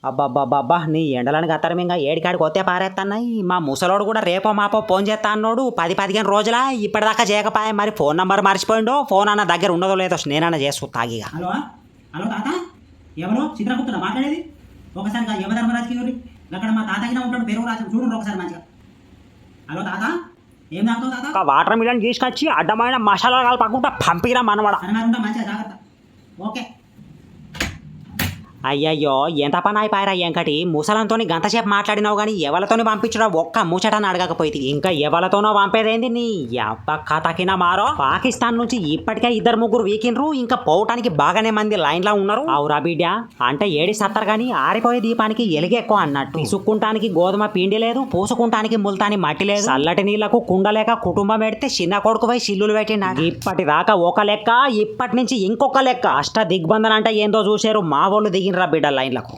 అబ్బబ్బబ్బబ్బా నీ ఎండలని గత్తరమింగా ఏడికాడికి వస్తే పారేత్తన్నాయి. మా ముసలోడు కూడా రేపో మాపో ఫోన్ చేస్తా అన్నాడు. 10-15 రోజుల ఇప్పటిదాకా చేయకపోయా. మరి ఫోన్ నంబర్ మర్చిపోయిండో ఫోన్ అన్న దగ్గర ఉండదో లేదో నేనన్నా చేస్తూ తాగిగా. హలో హలో తాత, ఎవరు చిత్రగుప్తున్నా మాట్లాడేది? ఒకసారి యమధర్మరాజుకి అక్కడ మా తాతగిన ఉంటాడు, పేరు రాసి చూడండి ఒకసారి మంచిగా. హలో తాత, ఏం తాగుతావు తాత? ఒక వాటర్ మిలన్ తీసుకొచ్చి అడ్డమైన మసాలా కలపకుండా పంపిరా మనవడ. అని మరి ఉంటా మంచిగా జాగ్రత్త. ఓకే. అయ్యయ్యో ఎంత పని అయిపోయారా ఎంకటి. ముసలంతోని గంటసేపు మాట్లాడినావు కానీ ఎవరితోని పంపించడం ఒక్క ముచ్చటని అడగకపోయింది. ఇంకా ఎవరితోనో పంపేదేంది నీ అబ్బ కథకినా మారో. పాకిస్తాన్ నుంచి ఇప్పటికే 2-3 వీకిండ్రు. ఇంకా పోవటానికి బాగానే మంది లైన్ లో ఉన్నారు. అవురా బిడ్డ అంటే ఏడి సత్తరు కానీ ఆరిపోయే దీపానికి ఎలుగెక్కువ అన్నట్టు. ఇసుక్కుంటానికి గోధుమ పిండి లేదు, పూసుకుంటానికి ముల్తాని మట్టి లేదు. చల్లటి నీళ్లకు కుండలేక కుటుంబం పెడితే చిన్న కొడుకు పోయి సిల్లులు పెట్టినా. ఇప్పటిదాకా ఒక లెక్క, ఇప్పటి నుంచి ఇంకొక లెక్క. అష్ట దిగ్బంధన అంటే ఏందో చూసారు మా వాళ్ళు దిగినరా బిడ్డ లైన్లకు.